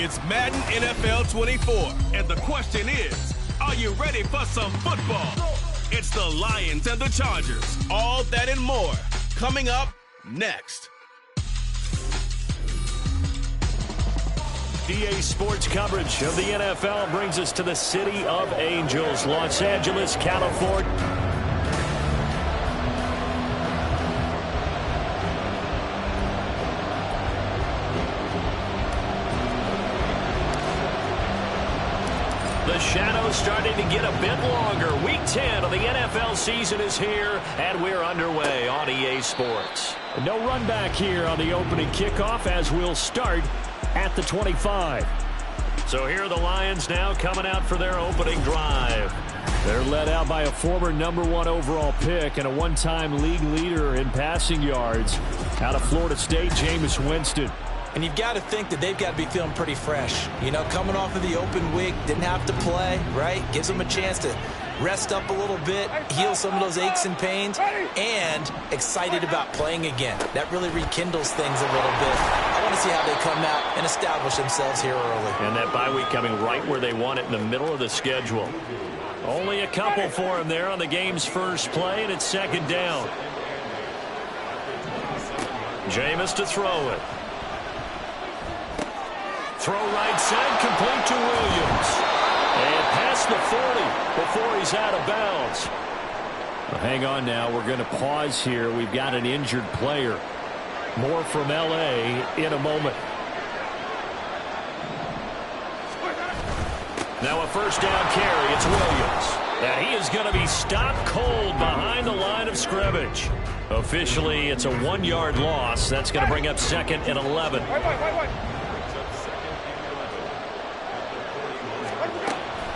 It's Madden NFL 24, and the question is, are you ready for some football? It's the Lions and the Chargers. All that and more coming up next. EA Sports coverage of the NFL brings us to the City of Angels, Los Angeles, California. The shadow's starting to get a bit longer. Week 10 of the NFL season is here, and we're underway on EA Sports. No run back here on the opening kickoff as we'll start at the 25. So here are the Lions now coming out for their opening drive. They're led out by a former #1 overall pick and a one-time league leader in passing yards out of Florida State, Jameis Winston. And you've got to think that they've got to be feeling pretty fresh. You know, coming off of the open week, didn't have to play, right? Gives them a chance to rest up a little bit, heal some of those aches and pains, and excited about playing again. That really rekindles things a little bit. I want to see how they come out and establish themselves here early. And that bye week coming right where they want it, in the middle of the schedule. Only a couple for him there on the game's first play, and it's second down. Jameis to throw it. Throw right side, complete to Williams. And past the 40 before he's out of bounds. Well, hang on now. We're going to pause here. We've got an injured player. More from L.A. in a moment. Now a first down carry. It's Williams. And he is going to be stopped cold behind the line of scrimmage. Officially, it's a 1-yard loss. That's going to bring up second and 11.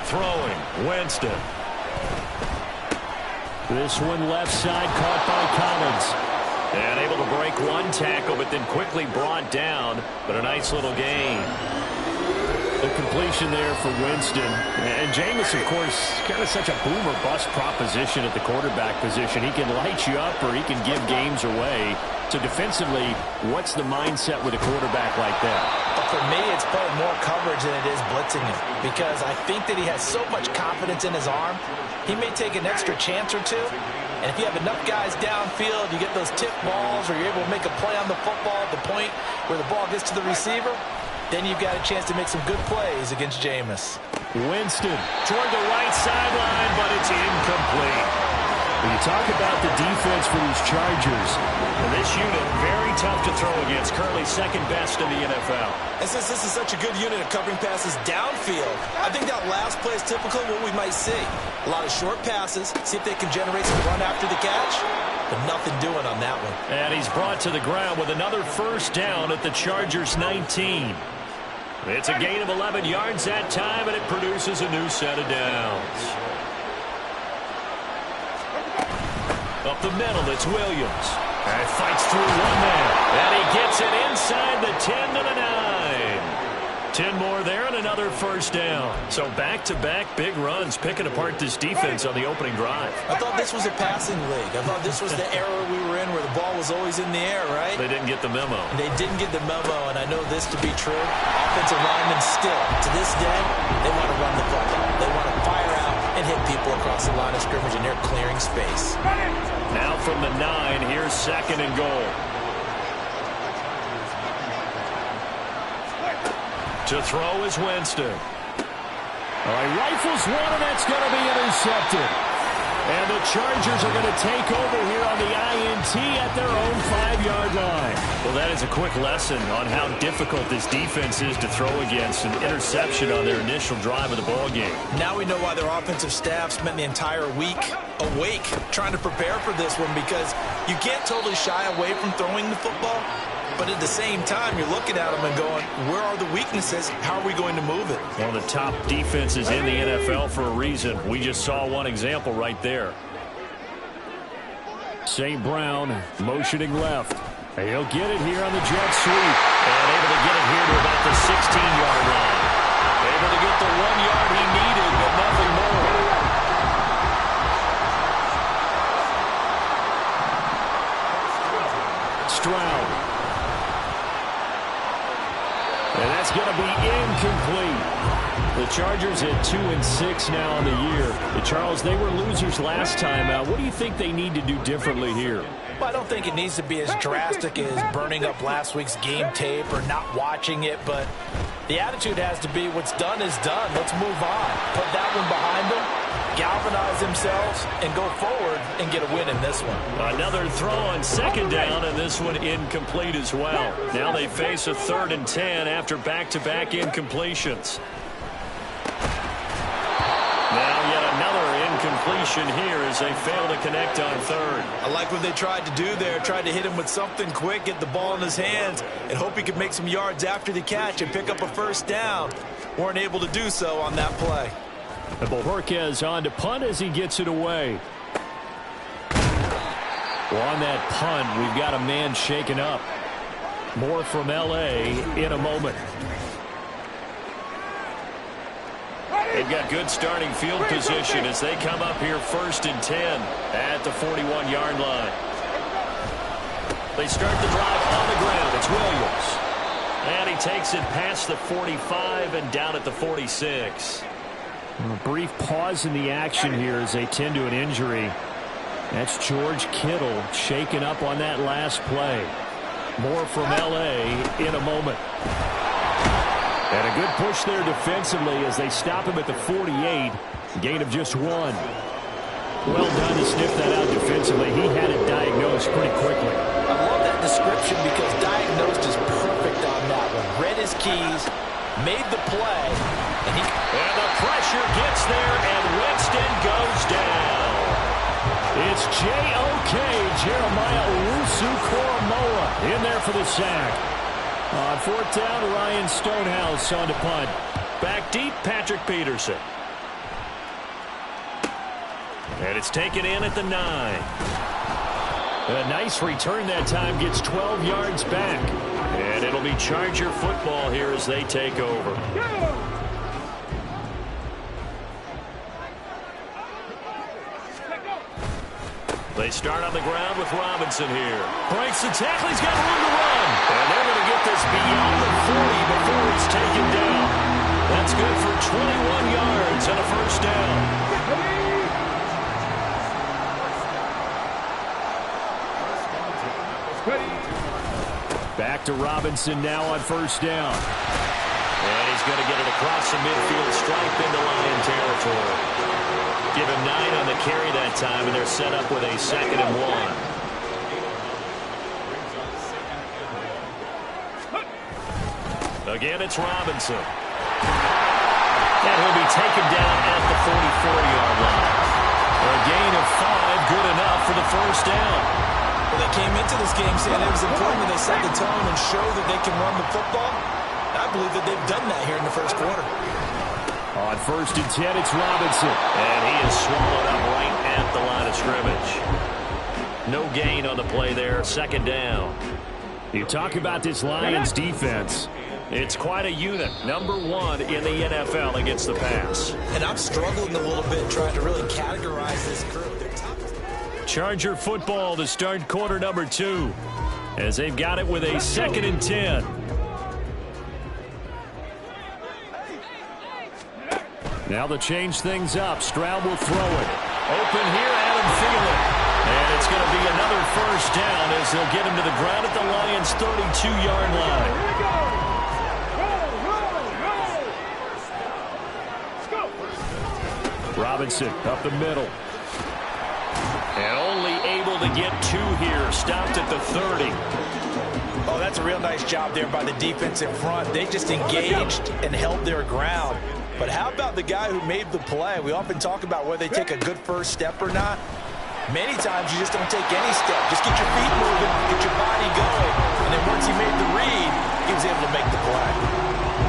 Throwing, Winston. This one left side caught by Collins. And able to break one tackle, but then quickly brought down. But a nice little gain. The completion there for Winston. And Jameis, of course, kind of such a boom or bust proposition at the quarterback position. He can light you up or he can give games away. So defensively, what's the mindset with a quarterback like that? For me, it's playing more coverage than it is blitzing him, because I think that he has so much confidence in his arm. He may take an extra chance or two, and if you have enough guys downfield, you get those tip balls, or you're able to make a play on the football at the point where the ball gets to the receiver, then you've got a chance to make some good plays against Jameis. Winston toward the right sideline, but it's incomplete. When you talk about the defense for these Chargers, this unit very tough to throw against, currently second best in the NFL. And since this is such a good unit of covering passes downfield, I think that last play is typical of what we might see. A lot of short passes, see if they can generate some run after the catch, but nothing doing on that one. And he's brought to the ground with another first down at the Chargers 19. It's a gain of 11 yards that time, and it produces a new set of downs. Up the middle, it's Williams. And fights through one man. And he gets it inside the 10 to the 9. 10 more there and another first down. So back-to-back big runs, picking apart this defense on the opening drive. I thought this was a passing league. I thought this was the era we were in where the ball was always in the air, right? They didn't get the memo. They didn't get the memo, and I know this to be true. Offensive linemen still, to this day, they want to run the football. They want to fire out and hit people across the line of scrimmage, and they're clearing space. Now from the 9, here's second and goal. To throw is Winston. All right, rifles one, and that's going to be intercepted. And the Chargers are going to take over here on the INT at their own 5-yard line. Well, that is a quick lesson on how difficult this defense is to throw against. An interception on their initial drive of the ballgame. Now we know why their offensive staff spent the entire week awake trying to prepare for this one, because you can't totally shy away from throwing the football. But at the same time, you're looking at them and going, where are the weaknesses? How are we going to move it? One of the top defenses in the NFL for a reason. We just saw one example right there. St. Brown motioning left. He'll get it here on the jet sweep. And able to get it here to about the 16-yard line. Able to get the 1 yard he needed, but nothing more. Stroud. And that's going to be incomplete. Chargers at 2-6 now on the year. Charles, they were losers last time out. What do you think they need to do differently here? Well, I don't think it needs to be as drastic as burning up last week's game tape or not watching it, but the attitude has to be what's done is done. Let's move on. Put that one behind them, galvanize themselves, and go forward and get a win in this one. Another throw on second down, and this one incomplete as well. Now they face a 3rd and 10 after back-to-back incompletions. Now yet another incompletion here as they fail to connect on 3rd. I like what they tried to do there. Tried to hit him with something quick, get the ball in his hands, and hope he could make some yards after the catch and pick up a first down. Weren't able to do so on that play. And Bojorquez on to punt as he gets it away. Well, on that punt, we've got a man shaken up. More from L.A. in a moment. They've got good starting field position as they come up here 1st and 10 at the 41-yard line. They start the drive on the ground. It's Williams. And he takes it past the 45 and down at the 46. A brief pause in the action here as they tend to an injury. That's George Kittle shaken up on that last play. More from L.A. in a moment. And a good push there defensively as they stop him at the 48. Gain of just 1. Well done to sniff that out defensively. He had it diagnosed pretty quickly. I love that description because diagnosed is perfect on that one. Read his keys, made the play, and the pressure gets there, and Winston goes down. It's J.O.K. Jeremiah Owusu-Koramoah in there for the sack. On 4th down, Ryan Stonehouse on to punt. Back deep, Patrick Peterson. And it's taken in at the 9. A nice return that time, gets 12 yards back. And it'll be Charger football here as they take over. They start on the ground with Robinson here. Breaks the tackle, he's got room to run. And they're going to get this beyond the 40 before it's taken down. That's good for 21 yards and a first down. Back to Robinson now on 1st down. And he's going to get it across the midfield stripe into Lion territory. Give him 9 on the carry that time, and they're set up with a 2nd and 1. Again, it's Robinson. And he'll be taken down at the 44-yard line. A gain of 5, good enough for the first down. Well, they came into this game saying it was important that they set the tone and show that they can run the football. I believe that they've done that here in the first quarter. On 1st and 10, it's Robinson. And he is swallowed up right at the line of scrimmage. No gain on the play there, 2nd down. You talk about this Lions defense. It's quite a unit. Number 1 in the NFL against the pass. And I'm struggling a little bit trying to really categorize this group. Charger football to start quarter number 2. As they've got it with a 2nd and 10. Now they'll change things up. Stroud will throw it. Open here, Adam Thielen. And it's going to be another first down as they'll get him to the ground at the Lions' 32-yard line. Robinson up the middle. And only able to get 2 here. Stopped at the 30. Oh, that's a real nice job there by the defense in front. They just engaged and held their ground. But how about the guy who made the play? We often talk about whether they take a good first step or not. Many times you just don't take any step. Just get your feet moving, get your body going. And then once he made the read, he was able to make the play.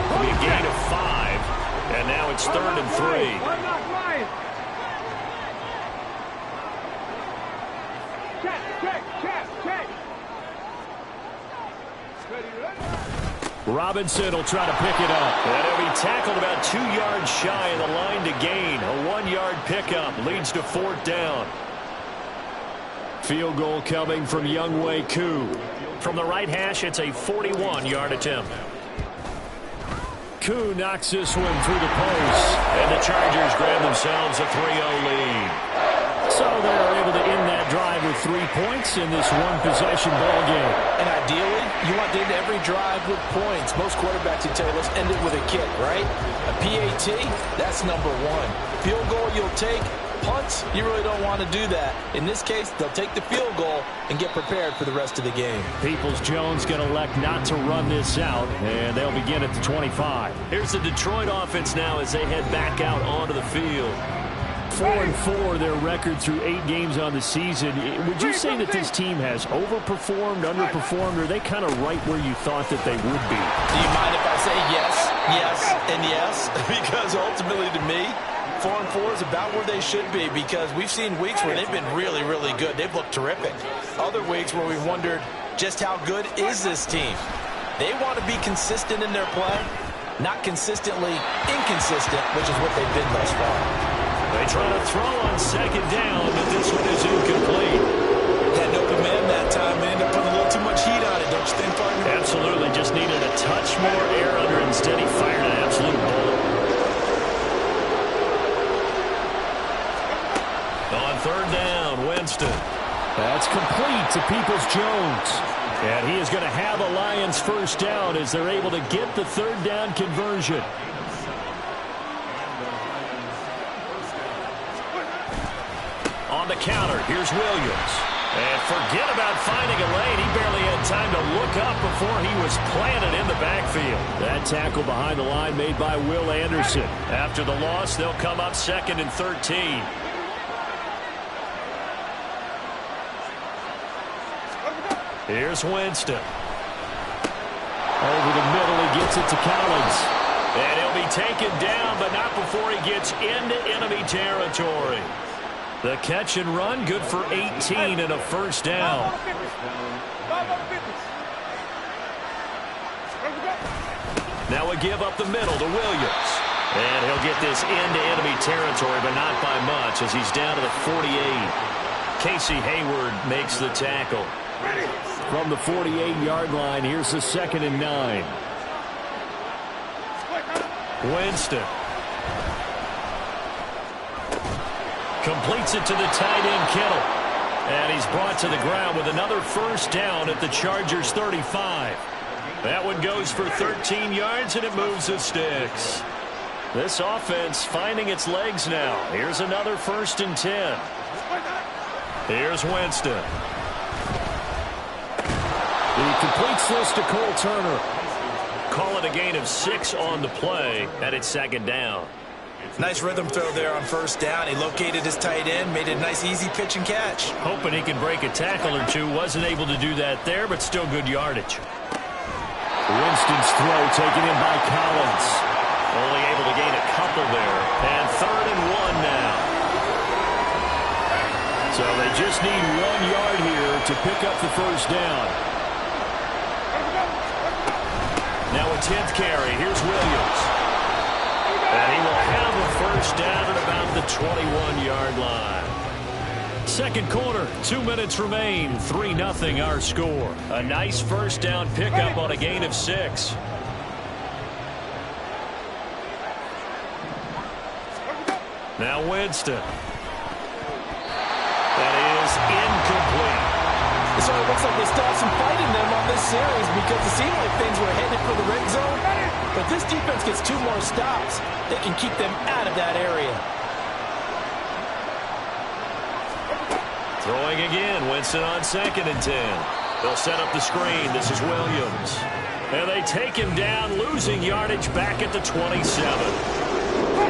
It'll be a gain of 5. And now it's 3rd and 3. Robinson will try to pick it up. And he'll be tackled about 2 yards shy of the line to gain. A 1-yard pickup leads to 4th down. Field goal coming from Younghoe Koo. From the right hash, it's a 41-yard attempt. Koo knocks this one through the post. And the Chargers grab themselves a 3-0 lead. So they're able to end that drive with 3 points in this one-possession ball game. And ideally, you want to end every drive with points. Most quarterbacks would tell you, let's end it with a kick, right? A PAT, that's number one. Field goal you'll take. Punts, you really don't want to do that. In this case, they'll take the field goal and get prepared for the rest of the game. Peoples-Jones going to elect not to run this out, and they'll begin at the 25. Here's the Detroit offense now as they head back out onto the field. 4-4, their record through 8 games on the season. Would you say that this team has overperformed, underperformed, or are they kind of right where you thought that they would be? Do you mind if I say yes, yes, and yes? Because ultimately to me, 4-4 is about where they should be, because we've seen weeks where they've been really, really good. They've looked terrific. Other weeks where we've wondered just how good is this team. They want to be consistent in their play, not consistently inconsistent, which is what they've been thus far. They try to throw on second down, but this one is incomplete. Had an open man that time. They ended up putting a little too much heat on it, don't you think, partner? Absolutely. Just needed a touch more air under. Instead, he fired an absolute bullet. On third down, Winston. That's complete to Peoples-Jones. And he is going to have a Lions first down as they're able to get the third down conversion. On the counter, here's Williams. And forget about finding a lane. He barely had time to look up before he was planted in the backfield. That tackle behind the line made by Will Anderson. After the loss, they'll come up 2nd and 13. Here's Winston. Over the middle, he gets it to Collins. And he'll be taken down, but not before he gets into enemy territory. The catch and run, good for 18 and a first down. Now a give up the middle to Williams. And he'll get this into enemy territory, but not by much as he's down to the 48. Casey Hayward makes the tackle. From the 48-yard line, here's the 2nd and 9. Winston. Completes it to the tight end, Kittle. And he's brought to the ground with another first down at the Chargers' 35. That one goes for 13 yards, and it moves the sticks. This offense finding its legs now. Here's another 1st and 10. Here's Winston. He completes this to Cole Turner. Call it a gain of 6 on the play, and it's 2nd down. Nice rhythm throw there on first down. He located his tight end, made it a nice easy pitch and catch. Hoping he can break a tackle or two. Wasn't able to do that there, but still good yardage. Winston's throw taken in by Collins. Only able to gain a couple there. And 3rd and 1 now. So they just need 1 yard here to pick up the first down. Now a 10th carry. Here's Williams. And he will have a first down at about the 21-yard line. Second quarter, 2 minutes remain. 3-0 our score. A nice first down pickup on a gain of 6. Now Winston. That is incomplete. So it looks like they still have some fight in them on this series because it seemed like things were headed for the red zone. But this defense gets 2 more stops. They can keep them out of that area. Throwing again. Winston on 2nd and 10. They'll set up the screen. This is Williams. And they take him down, losing yardage back at the 27.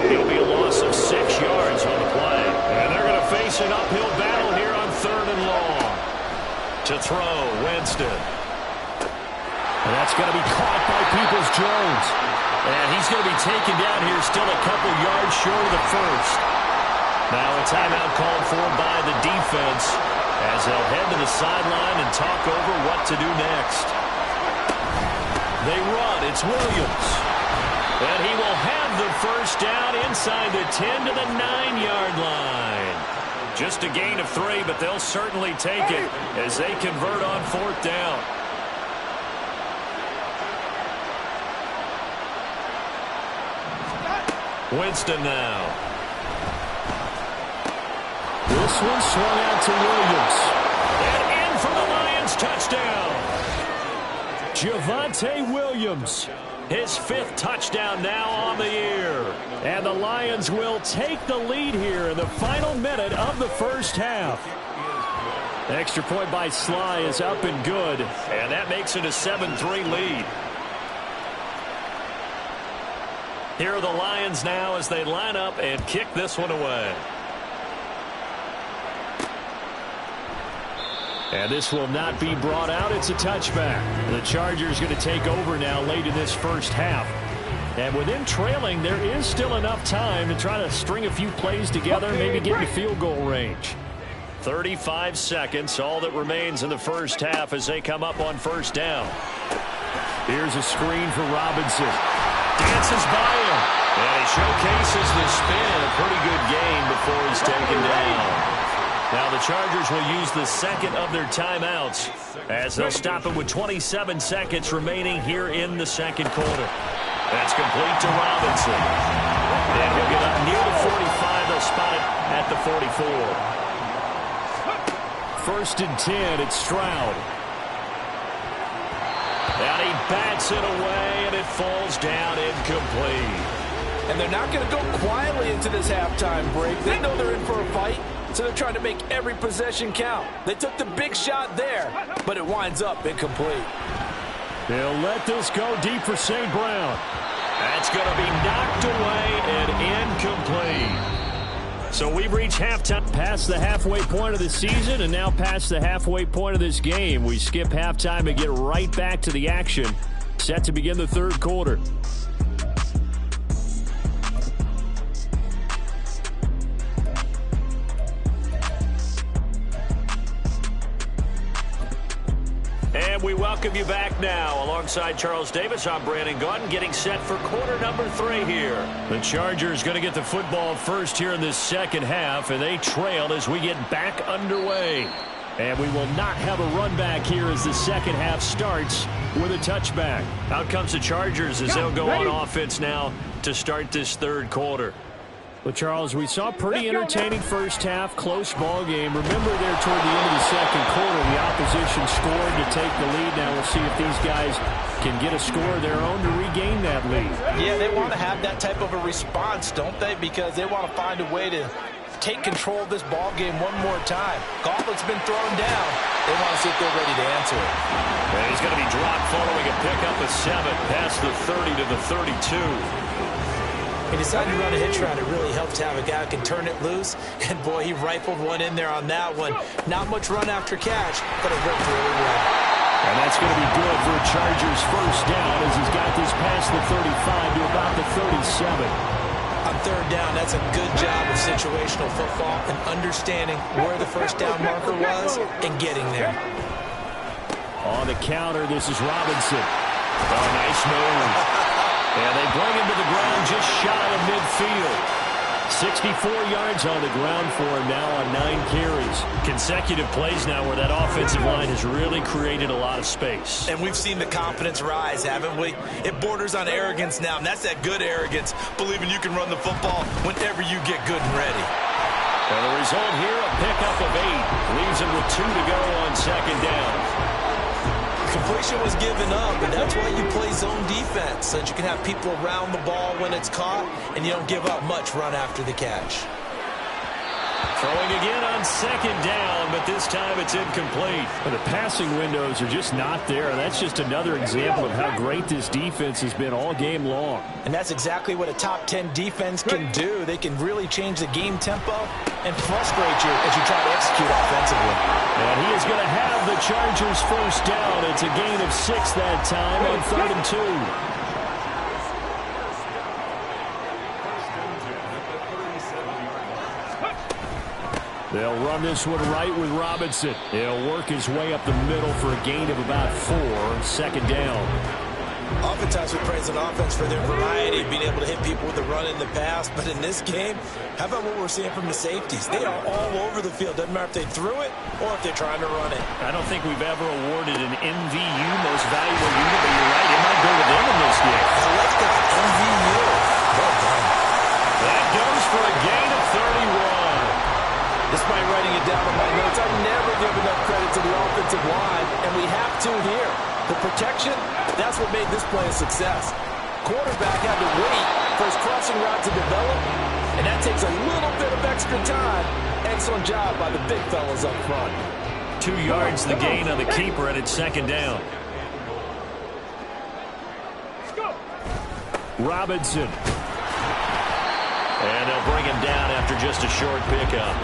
It'll be a loss of 6 yards on the play. And they're going to face an uphill battle here on 3rd and long. To throw, Winston. And that's going to be caught by Peoples-Jones. And he's going to be taken down here still a couple yards short of the first. Now a timeout called for by the defense as they'll head to the sideline and talk over what to do next. They run. It's Williams. And he will have the first down inside the 10 to the 9-yard line. Just a gain of 3, but they'll certainly take it as they convert on 4th down. Winston now. This one swung out to Williams. And in for the Lions touchdown. Javonte Williams. His 5th touchdown now on the year. And the Lions will take the lead here in the final minute of the first half. Extra point by Sly is up and good. And that makes it a 7-3 lead. Here are the Lions now as they line up and kick this one away. And this will not be brought out. It's a touchback. The Chargers going to take over now late in this first half. And with them trailing, there is still enough time to try to string a few plays together, maybe get into field goal range. 35 seconds, all that remains in the first half as they come up on first down. Here's a screen for Robinson. Dances by him. And he showcases the spin. A pretty good game before he's taken down. Now the Chargers will use the second of their timeouts as they'll stop it with 27 seconds remaining here in the second quarter. That's complete to Robinson. And he'll get up near the 45. They'll spot it at the 44. 1st and 10. It's Stroud. And he bats it away, and it falls down incomplete. And they're not going to go quietly into this halftime break. They know they're in for a fight, so they're trying to make every possession count. They took the big shot there, but it winds up incomplete. They'll let this go deep for St. Brown. That's going to be knocked away and incomplete. So we've reached halftime, past the halfway point of the season, and now past the halfway point of this game. We skip halftime and get right back to the action. Set to begin the third quarter. And we welcome you back now. Alongside Charles Davis, I'm Brandon Gaudin, getting set for quarter number 3 here. The Chargers going to get the football first here in this second half, and they trail as we get back underway. And we will not have a run back here as the second half starts with a touchback. Out comes the Chargers as they'll go on offense now to start this third quarter. Well, Charles, we saw a pretty entertaining first half, close ball game. Remember there toward the end of the second quarter, the opposition scored to take the lead. Now we'll see if these guys can get a score of their own to regain that lead. Yeah, they want to have that type of a response, don't they? Because they want to find a way to take control of this ball game one more time. Gauntlet's been thrown down. They want to see if they're ready to answer it. And he's going to be dropped following a pickup of 7 past the 30 to the 32. He decided to run a hitch route. It really helps to have a guy who can turn it loose. And, boy, he rifled one in there on that one. Not much run after catch, but it worked really well. And that's going to be good for a Chargers first down as he's got this past the 35 to about the 37. On third down, that's a good job of situational football and understanding where the first down marker was and getting there. On the counter, this is Robinson. Oh, nice move. And they bring him to the ground just shy of midfield. 64 yards on the ground for him now on 9 carries. Consecutive plays now where that offensive line has really created a lot of space. And we've seen the confidence rise, haven't we? It borders on arrogance now, and that's that good arrogance, believing you can run the football whenever you get good and ready. And the result here, a pickup of 8. Leaves him with 2 to go on second down. Completion was given up, and that's why you play zone defense, so that you can have people around the ball when it's caught, and you don't give up much run after the catch. Throwing again on second down, but this time it's incomplete. But the passing windows are just not there. That's just another example of how great this defense has been all game long. And that's exactly what a top 10 defense can do. They can really change the game tempo and frustrate you as you try to execute offensively. And he is going to have the Chargers first down. It's a gain of 6 that time on 3rd and 2. They'll run this one right with Robinson. He'll work his way up the middle for a gain of about 4, second down. Oftentimes we praise an offense for their variety, being able to hit people with the run in the pass. But in this game, how about what we're seeing from the safeties? They are all over the field. Doesn't matter if they threw it or if they're trying to run it. I don't think we've ever awarded an MVU, most valuable unit, but you're right. It might go to them in this game. I like that. MVU. Well done. Despite writing it down on my notes, I never give enough credit to the offensive line, and we have to here. The protection, that's what made this play a success. Quarterback had to wait for his crossing route to develop, and that takes a little bit of extra time. Excellent job by the big fellas up front. 2 yards the gain on the keeper, and it's second down. Robinson. And they'll bring him down after just a short pickup.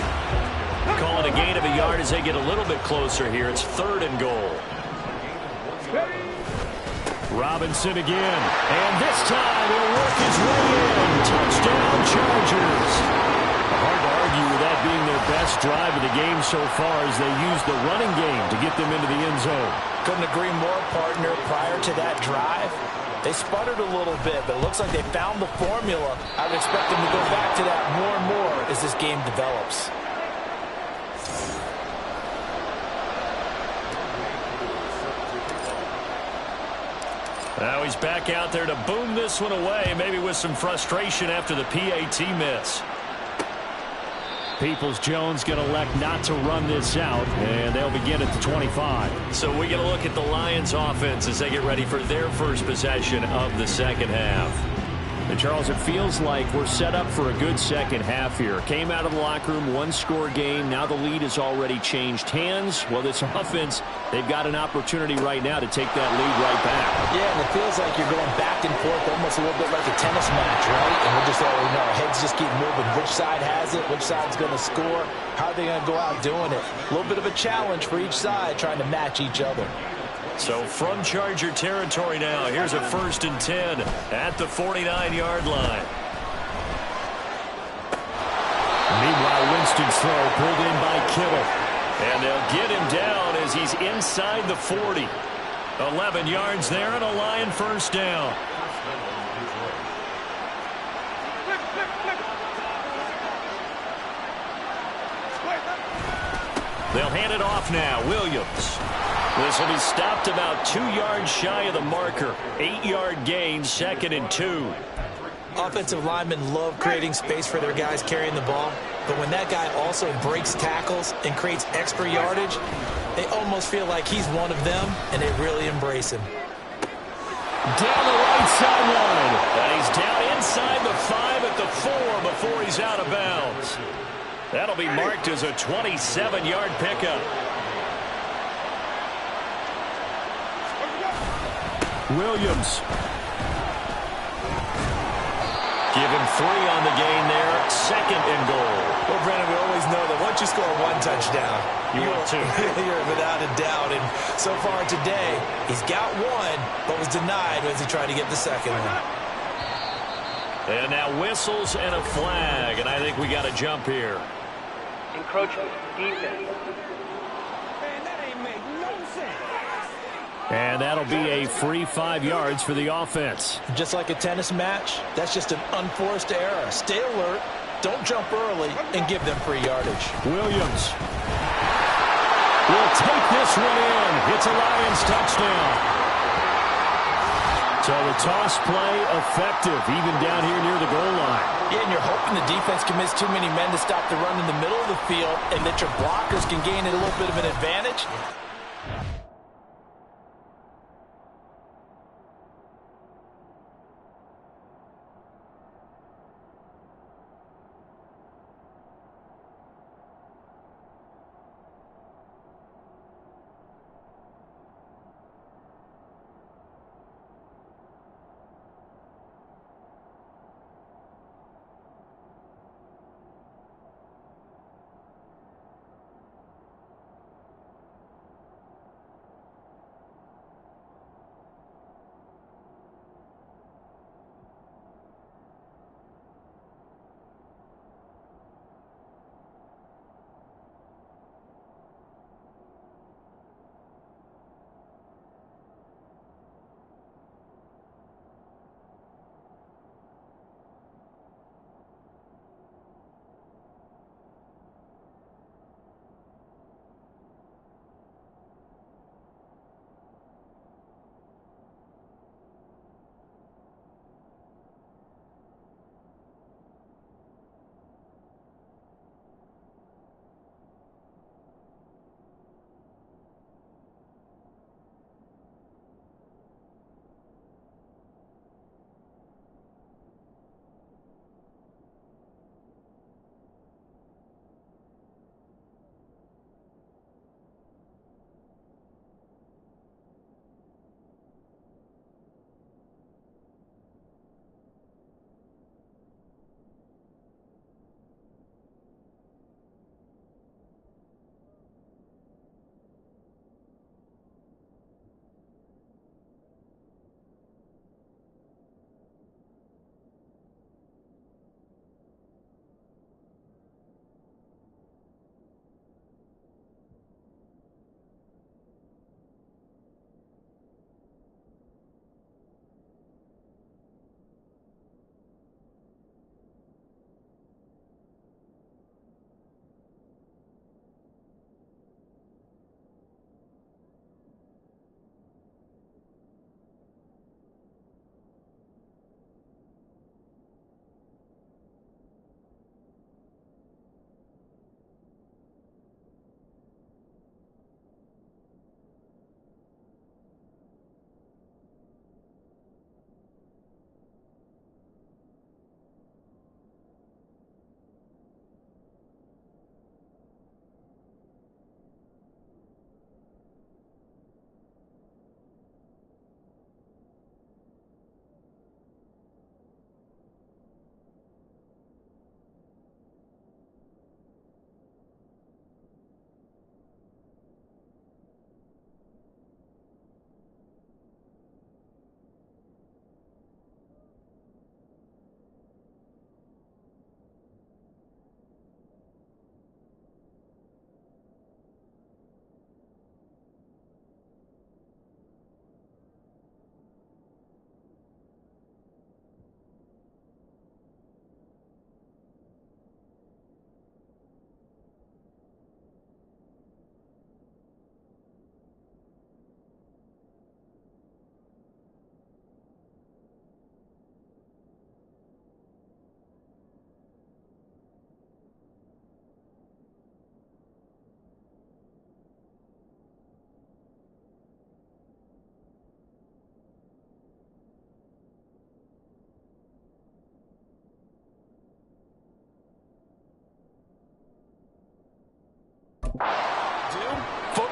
Calling a gain of a yard as they get a little bit closer here. It's 3rd and goal. Robinson again. And this time he'll work his way in. Touchdown, Chargers. Hard to argue with that being their best drive of the game so far as they use the running game to get them into the end zone. Couldn't agree more, partner. Prior to that drive, they sputtered a little bit, but it looks like they found the formula. I would expect them to go back to that more and more as this game develops. Now he's back out there to boom this one away, maybe with some frustration after the PAT miss. Peoples-Jones going to elect not to run this out, and they'll begin at the 25. So we're going to look at the Lions offense as they get ready for their first possession of the second half. And Charles, it feels like we're set up for a good second half here. Came out of the locker room, 1-score game. Now the lead has already changed hands. Well, this offense, they've got an opportunity right now to take that lead right back. Yeah, and it feels like you're going back and forth almost a little bit like a tennis match, right? And we're just already know our heads just keep moving. Which side has it? Which side's going to score? How are they going to go out doing it? A little bit of a challenge for each side trying to match each other. So from Charger territory now, here's a 1st and 10 at the 49-yard line. Meanwhile, Winston's throw pulled in by Kittle. And they'll get him down as he's inside the 40. 11 yards there and a Lion first down. They'll hand it off now. Williams. This will be stopped about 2 yards shy of the marker. 8-yard gain, 2nd and 2. Offensive linemen love creating space for their guys carrying the ball, but when that guy also breaks tackles and creates extra yardage, they almost feel like he's one of them, and they really embrace him. Down the right sideline. And he's down inside the 5 at the 4 before he's out of bounds. That'll be marked as a 27-yard pickup. Williams. Give him 3 on the gain there. 2nd and goal. Well, Brandon, we always know that once you score 1 touchdown, you're without a doubt. And so far today, he's got 1, but was denied as he tried to get the 2nd one. And now whistles and a flag, and I think we got a jump here. Encroachment, defense. And that'll be a free 5 yards for the offense. Just like a tennis match, that's just an unforced error. Stay alert, don't jump early, and give them free yardage. Williams will take this one in. It's a Lions touchdown. So the toss play effective, even down here near the goal line. Yeah, and you're hoping the defense can miss too many men to stop the run in the middle of the field and that your blockers can gain a little bit of an advantage.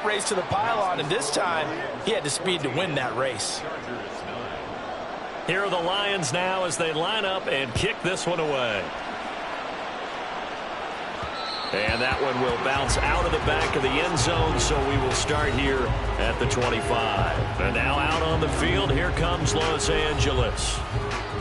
race to the pylon, and this time he had the speed to win that race. Here are the Lions now as they line up and kick this one away. And that one will bounce out of the back of the end zone, so we will start here at the 25. And now out on the field, here comes Los Angeles.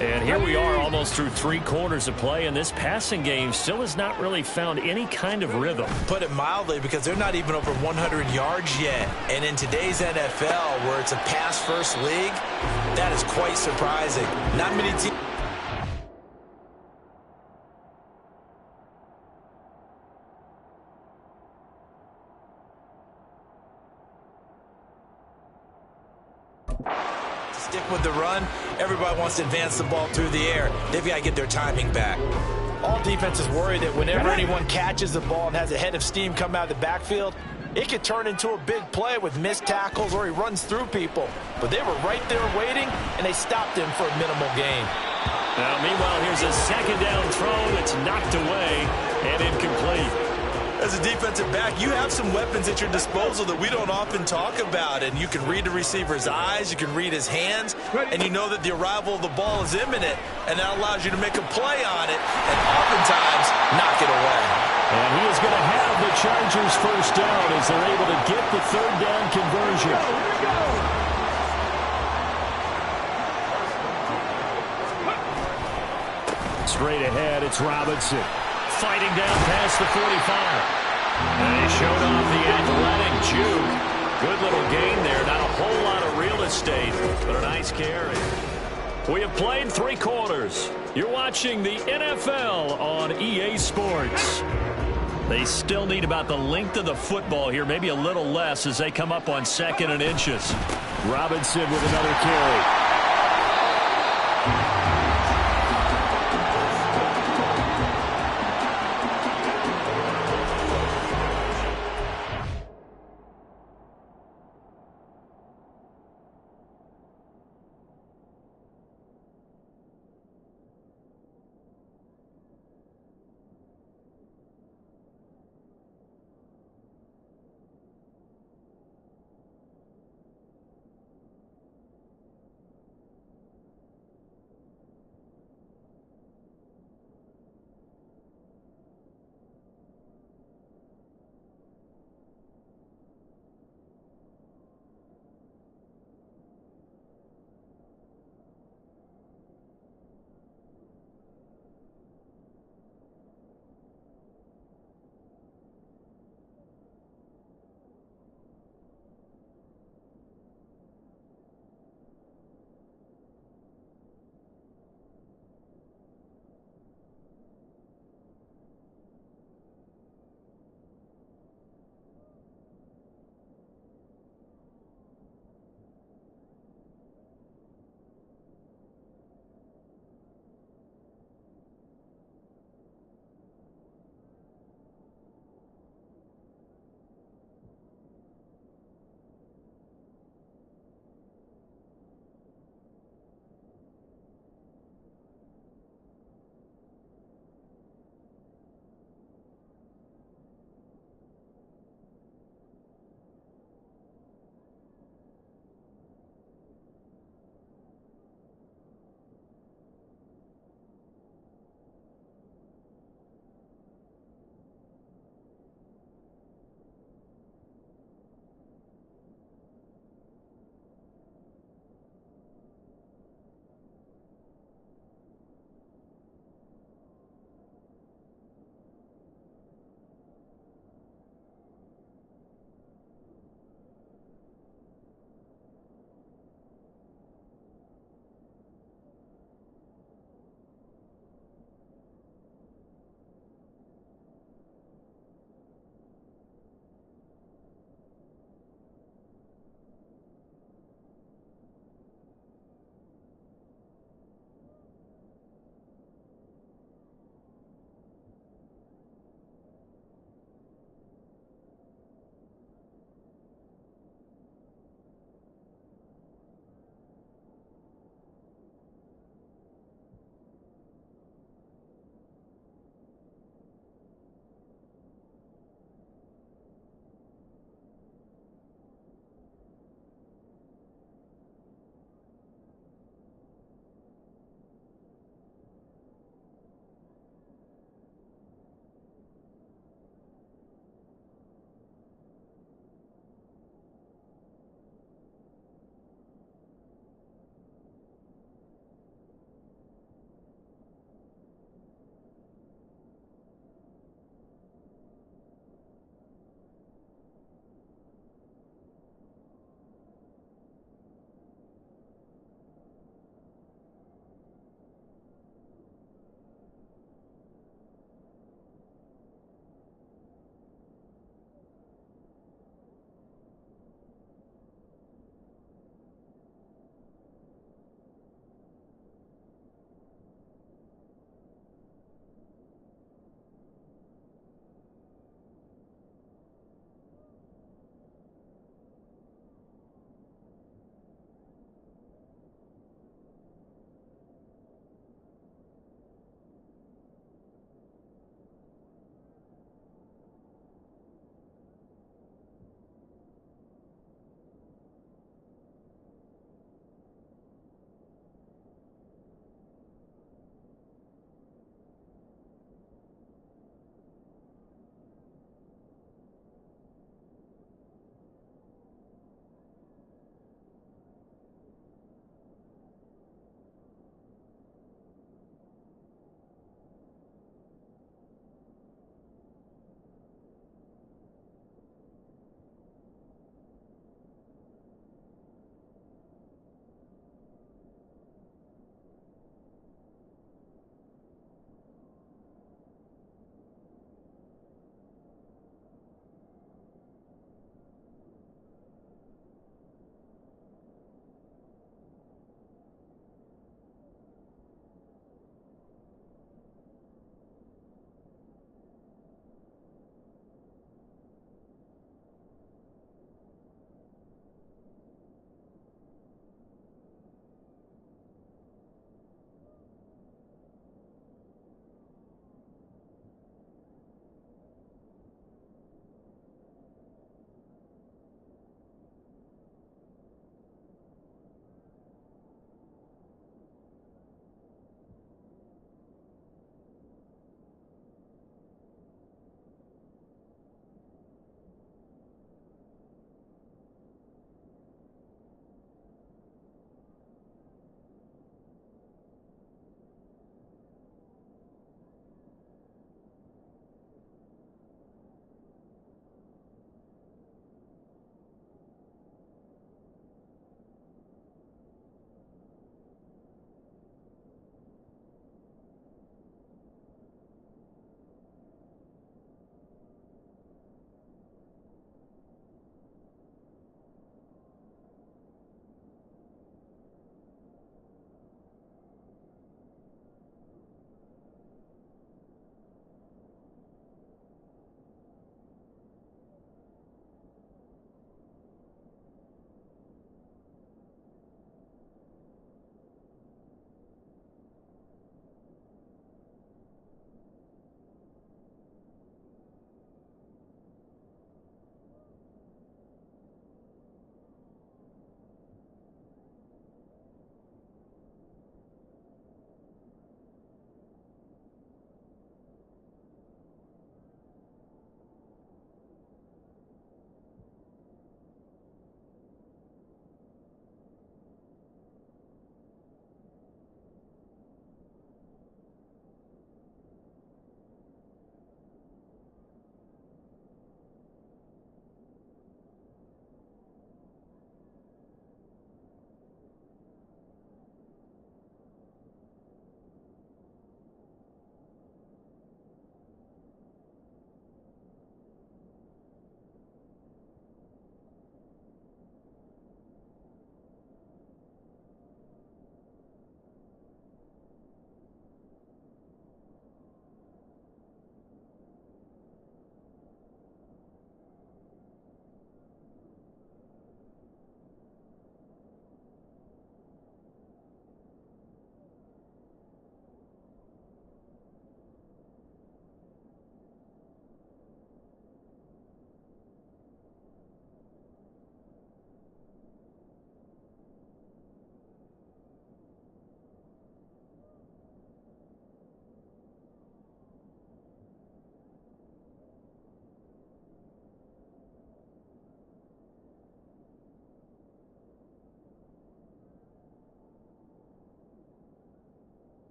And here we are almost through 3 quarters of play, and this passing game still has not really found any kind of rhythm. Put it mildly, because they're not even over 100 yards yet. And in today's NFL, where it's a pass-first league, that is quite surprising. Not many teams. Stick with the run. Everybody wants to advance the ball through the air. They've got to get their timing back. All defenses worry that whenever anyone catches the ball and has a head of steam come out of the backfield, it could turn into a big play with missed tackles or he runs through people. But they were right there waiting, and they stopped him for a minimal gain. Now, meanwhile, here's a second down throw that's knocked away and incomplete. As a defensive back, you have some weapons at your disposal that we don't often talk about, and you can read the receiver's eyes, you can read his hands, and you know that the arrival of the ball is imminent, and that allows you to make a play on it and oftentimes knock it away. And he is going to have the Chargers first down as they're able to get the third down conversion. Straight ahead, it's Robinson. Fighting down past the 45. And he showed off the athletic juke. Good little gain there. Not a whole lot of real estate, but a nice carry. We have played 3 quarters. You're watching the NFL on EA Sports. They still need about the length of the football here, maybe a little less as they come up on 2nd and inches. Robinson with another carry.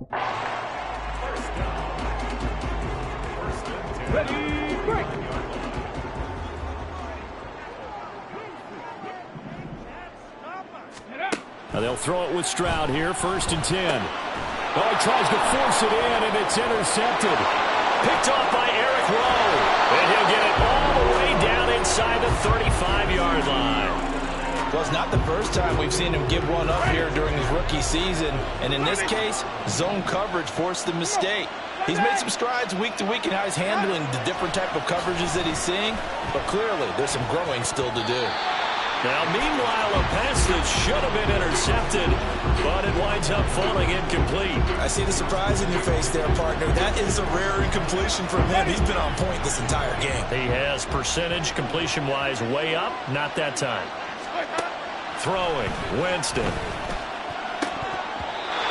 Ready, break. Now they'll throw it with Stroud here, 1st and 10. Oh, he tries to force it in, and it's intercepted. Picked off by Eric Rowe. And he'll get it all the way down inside the 35-yard line. Well, it's not the first time we've seen him give one up here during his rookie season. And in this case, zone coverage forced the mistake. He's made some strides week to week in how he's handling the different type of coverages that he's seeing. But clearly, there's some growing still to do. Now, meanwhile, a pass that should have been intercepted, but it winds up falling incomplete. I see the surprise in your face there, partner. That is a rare incompletion from him. He's been on point this entire game. He has percentage completion-wise way up, not that time. Throwing, Winston.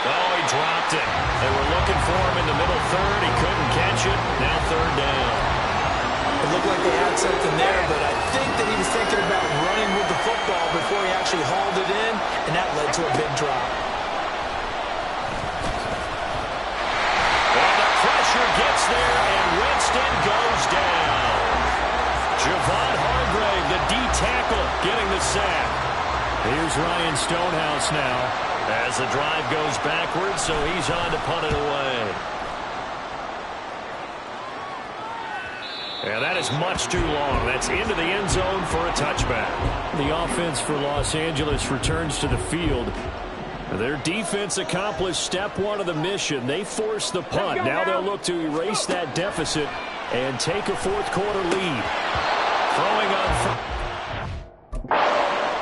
Oh, he dropped it. They were looking for him in the middle third. He couldn't catch it. Now 3rd down. It looked like they had something there, but I think that he was thinking about running with the football before he actually hauled it in, and that led to a big drop. Well, the pressure gets there, and Winston goes down. Javon Hargrave, the D tackle, getting the sack. Here's Ryan Stonehouse now as the drive goes backwards, so he's on to punt it away. And that is much too long. That's into the end zone for a touchback. The offense for Los Angeles returns to the field. Their defense accomplished step one of the mission. They forced the punt. Now they'll look to erase that deficit and take a 4th quarter lead. Throwing on.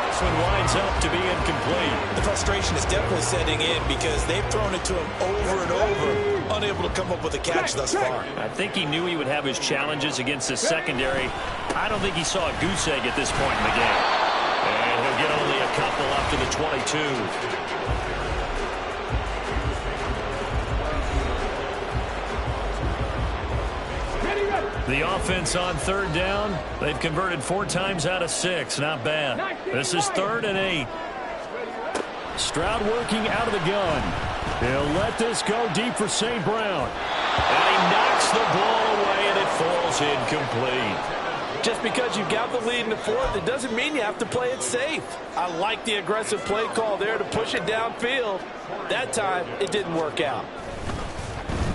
This one winds up to be incomplete. The frustration is definitely setting in because they've thrown it to him over and over, unable to come up with a catch thus far. I think he knew he would have his challenges against the secondary. I don't think he saw a goose egg at this point in the game. And he'll get only a couple up to the 22. The offense on 3rd down, they've converted 4 times out of 6. Not bad. This is 3rd and 8. Stroud working out of the gun. He'll let this go deep for St. Brown. And he knocks the ball away, and it falls incomplete. Just because you've got the lead in the 4th, it doesn't mean you have to play it safe. I like the aggressive play call there to push it downfield. That time, it didn't work out.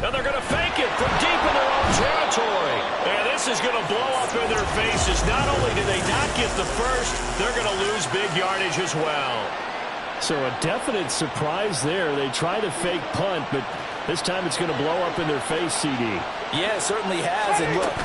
And they're going to fake it from deep in their own territory. And this is going to blow up in their faces. Not only do they not get the first, they're going to lose big yardage as well. So a definite surprise there. They try to fake punt, but this time it's going to blow up in their face, CD. Yeah, it certainly has. And look,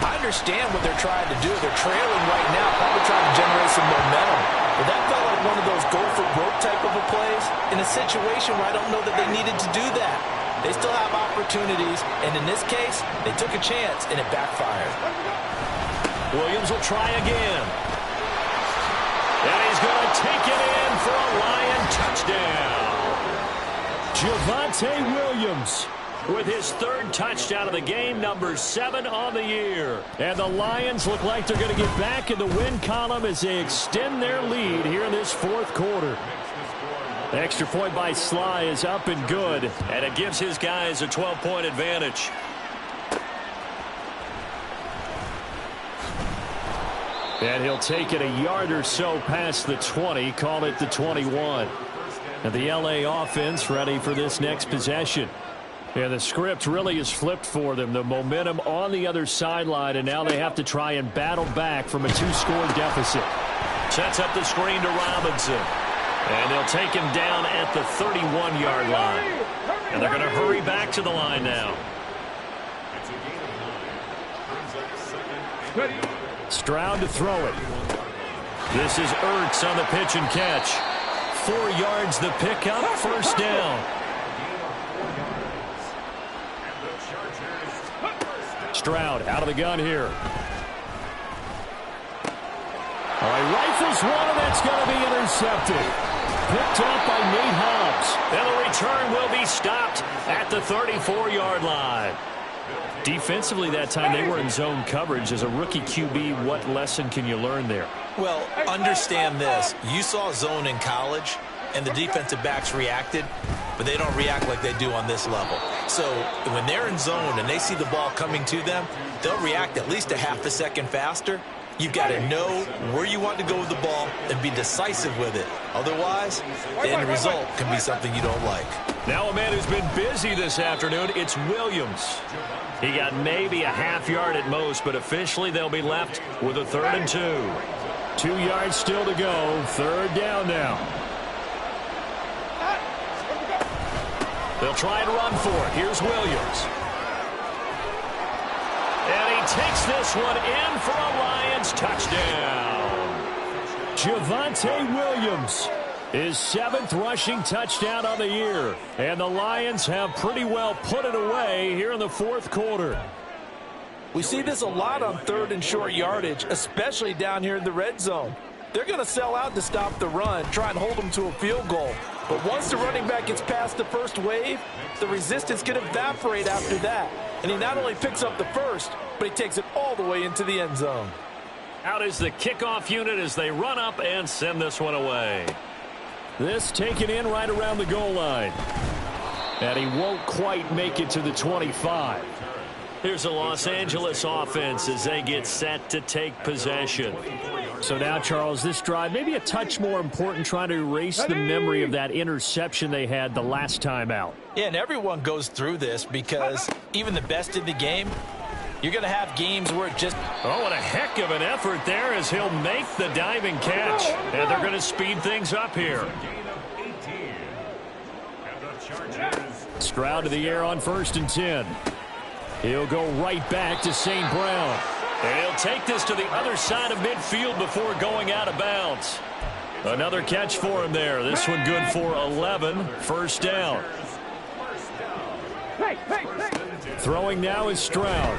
I understand what they're trying to do. They're trailing right now, probably trying to generate some momentum. But that felt like one of those go-for-broke type of a plays in a situation where I don't know that they needed to do that. They still have opportunities, and in this case, they took a chance, and it backfired. Williams will try again. And he's going to take it in for a Lion touchdown. Javonte Williams with his 3rd touchdown of the game, number 7 on the year. And the Lions look like they're going to get back in the win column as they extend their lead here in this 4th quarter. The extra point by Sly is up and good, and it gives his guys a 12-point advantage. And he'll take it a yard or so past the 20, call it the 21. And the LA offense ready for this next possession. Yeah, the script really is flipped for them. The momentum on the other sideline, and now they have to try and battle back from a 2-score deficit. Sets up the screen to Robinson. And they'll take him down at the 31-yard line. And they're going to hurry back to the line now. Stroud to throw it. This is Ertz on the pitch and catch. 4 yards the pickup, 1st down. Stroud out of the gun here. All right, rifles one, and that's going to be intercepted. Picked up by Nate Hobbs. And the return will be stopped at the 34-yard line. Defensively that time, they were in zone coverage. As a rookie QB, what lesson can you learn there? Well, understand this. You saw zone in college, and the defensive backs reacted. but they don't react like they do on this level. So when they're in zone and they see the ball coming to them, they'll react at least a half a second faster. You've got to know where you want to go with the ball and be decisive with it. Otherwise, the end result can be something you don't like. Now a man who's been busy this afternoon, it's Williams. He got maybe a half yard at most, but officially they'll be left with a 3rd and 2. 2 yards still to go. 3rd down now. They'll try and run for it. Here's Williams. And he takes this one in for a Lions touchdown. Javonte Williams, his 7th rushing touchdown on the year. And the Lions have pretty well put it away here in the 4th quarter. We see this a lot on 3rd and short yardage, especially down here in the red zone. They're going to sell out to stop the run, try and hold them to a field goal. But once the running back gets past the first wave, the resistance can evaporate after that. And he not only picks up the first, but he takes it all the way into the end zone. Out is the kickoff unit as they run up and send this one away. This taken in right around the goal line. And he won't quite make it to the 25. Here's the Los Angeles offense as they get set to take possession. So now, Charles, this drive maybe a touch more important, trying to erase the memory of that interception they had the last time out. Yeah, and everyone goes through this because even the best in the game, you're going to have games where it just... Oh, what a heck of an effort there as he'll make the diving catch. And they're going to speed things up here. Stroud to the air on 1st and 10. He'll go right back to St. Brown. And he'll take this to the other side of midfield before going out of bounds. Another catch for him there. This one good for 11. 1st down. Throwing now is Stroud.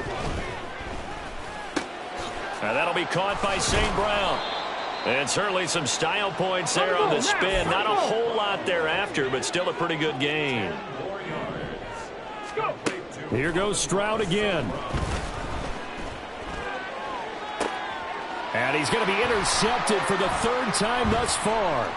And that'll be caught by St. Brown. And certainly some style points there on the spin. Not a whole lot thereafter, but still a pretty good gain. Here goes Stroud again. And he's going to be intercepted for the 3rd time thus far.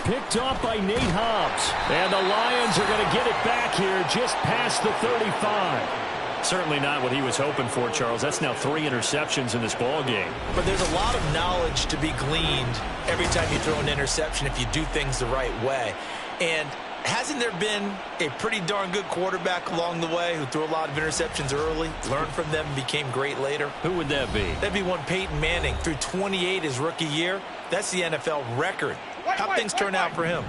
Picked off by Nate Hobbs. And the Lions are going to get it back here just past the 35. Certainly not what he was hoping for, Charles. That's now 3 interceptions in this ball game. But there's a lot of knowledge to be gleaned every time you throw an interception if you do things the right way. And hasn't there been a pretty darn good quarterback along the way who threw a lot of interceptions early, learned from them, and became great later? Who would that be? That'd be one Peyton Manning. Threw 28 his rookie year. That's the NFL record. How'd things turn out for him?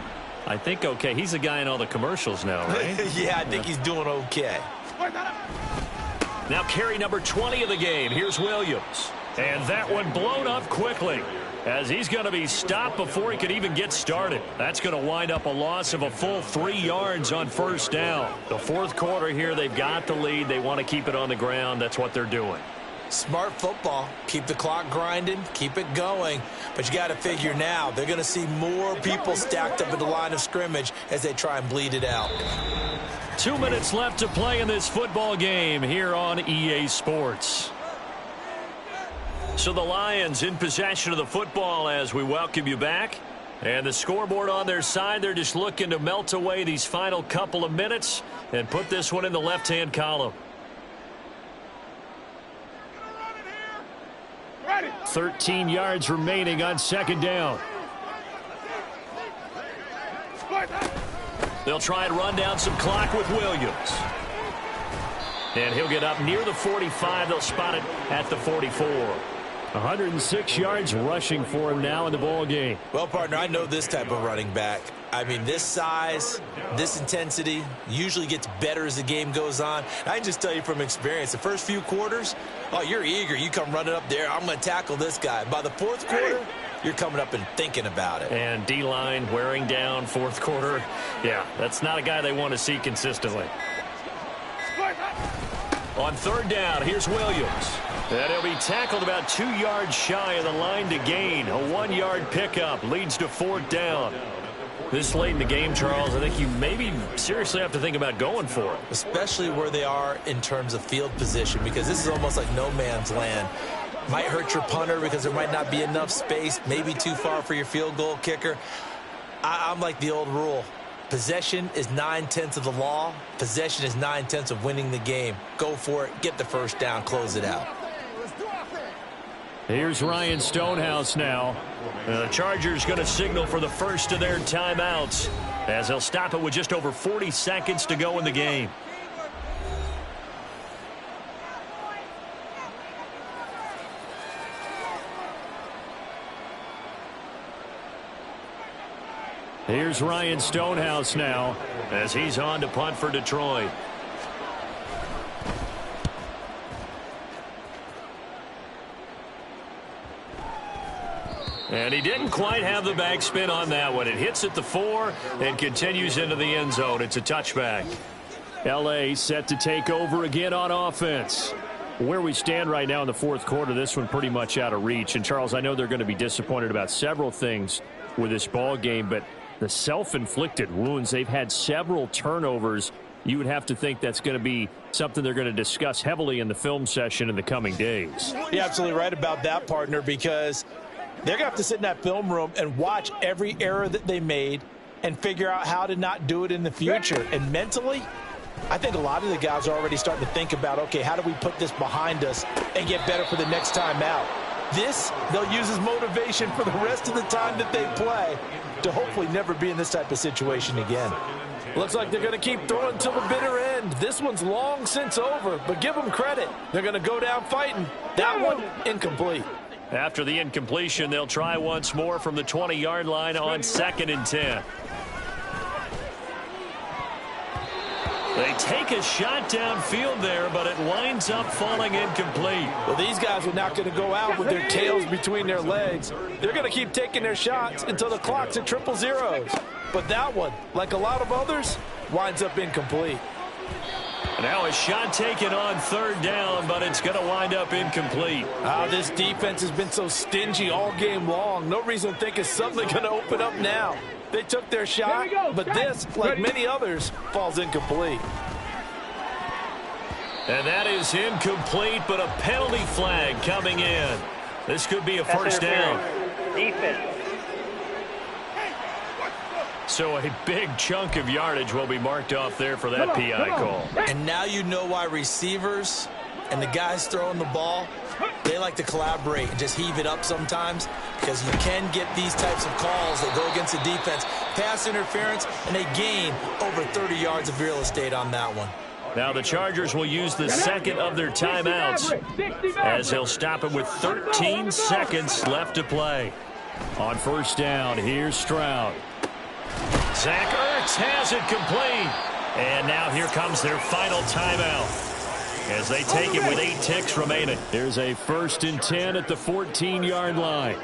I think okay. He's a guy in all the commercials now, right? Yeah, I think he's doing okay. Now carry number 20 of the game. Here's Williams. And that one blown up quickly as he's going to be stopped before he could even get started. That's going to wind up a loss of a full 3 yards on 1st down. The 4th quarter here, they've got the lead. They want to keep it on the ground. That's what they're doing. Smart football. Keep the clock grinding. Keep it going. But you got to figure now they're going to see more people stacked up at the line of scrimmage as they try and bleed it out. 2 minutes left to play in this football game here on EA Sports. So the Lions in possession of the football as we welcome you back. And the scoreboard on their side, they're just looking to melt away these final couple of minutes and put this one in the left-hand column. 13 yards remaining on 2nd down. They'll try and run down some clock with Williams. And he'll get up near the 45. They'll spot it at the 44. 106 yards rushing for him now in the ball game. Well, partner, I know this type of running back. I mean, this size, this intensity usually gets better as the game goes on. I can just tell you from experience, the first few quarters, oh, you're eager. You come running up there. I'm going to tackle this guy. By the 4th quarter, you're coming up and thinking about it. And D-line wearing down 4th quarter. Yeah, that's not a guy they want to see consistently. On 3rd down, here's Williams. And he'll be tackled about 2 yards shy of the line to gain. A 1-yard pickup leads to 4th down. This late in the game, Charles, I think you maybe seriously have to think about going for it. Especially where they are in terms of field position, because this is almost like no man's land. Might hurt your punter because there might not be enough space, maybe too far for your field goal kicker. I'm like the old rule. Possession is 9/10 of the law. Possession is 9/10 of winning the game. Go for it. Get the first down. Close it out. Here's Ryan Stonehouse now. The Chargers going to signal for the first of their timeouts as they'll stop it with just over 40 seconds to go in the game. Here's Ryan Stonehouse now as he's on to punt for Detroit. And he didn't quite have the backspin on that one. It hits at the 4 and continues into the end zone. It's a touchback. L.A. set to take over again on offense. Where we stand right now in the fourth quarter, this one pretty much out of reach. And, Charles, I know they're going to be disappointed about several things with this ball game, but the self-inflicted wounds, they've had several turnovers. You would have to think that's going to be something they're going to discuss heavily in the film session in the coming days. You're absolutely right about that, partner, because they're going to have to sit in that film room and watch every error that they made and figure out how to not do it in the future. And mentally, I think a lot of the guys are already starting to think about, okay, how do we put this behind us and get better for the next time out? This, they'll use as motivation for the rest of the time that they play to hopefully never be in this type of situation again. Looks like they're going to keep throwing till the bitter end. This one's long since over, but give them credit. They're going to go down fighting. That one, incomplete. After the incompletion, they'll try once more from the 20-yard line on 2nd and 10. They take a shot downfield there, but it winds up falling incomplete. Well, these guys are not going to go out with their tails between their legs. They're going to keep taking their shots until the clock's at 000. But that one, like a lot of others, winds up incomplete. Now a shot taken on 3rd down, but it's going to wind up incomplete. This defense has been so stingy all game long. No reason to think it's suddenly going to open up now. They took their shot, but this, like many others, falls incomplete. And that is incomplete, but a penalty flag coming in. This could be a first down. Defense. So a big chunk of yardage will be marked off there for that PI call. And now you know why receivers and the guys throwing the ball, they like to collaborate and just heave it up sometimes, because you can get these types of calls that go against the defense. Pass interference, and they gain over 30 yards of real estate on that one. Now the Chargers will use the second of their timeouts as they'll stop it with 13 seconds left to play. On first down, here's Stroud. Zach Ertz has it complete. And now here comes their final timeout as they take it with 8 ticks remaining. There's a 1st and 10 at the 14-yard line.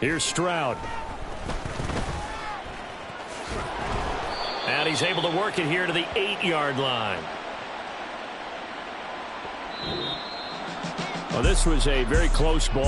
Here's Stroud. And he's able to work it here to the 8-yard line. Well, this was a very close ball.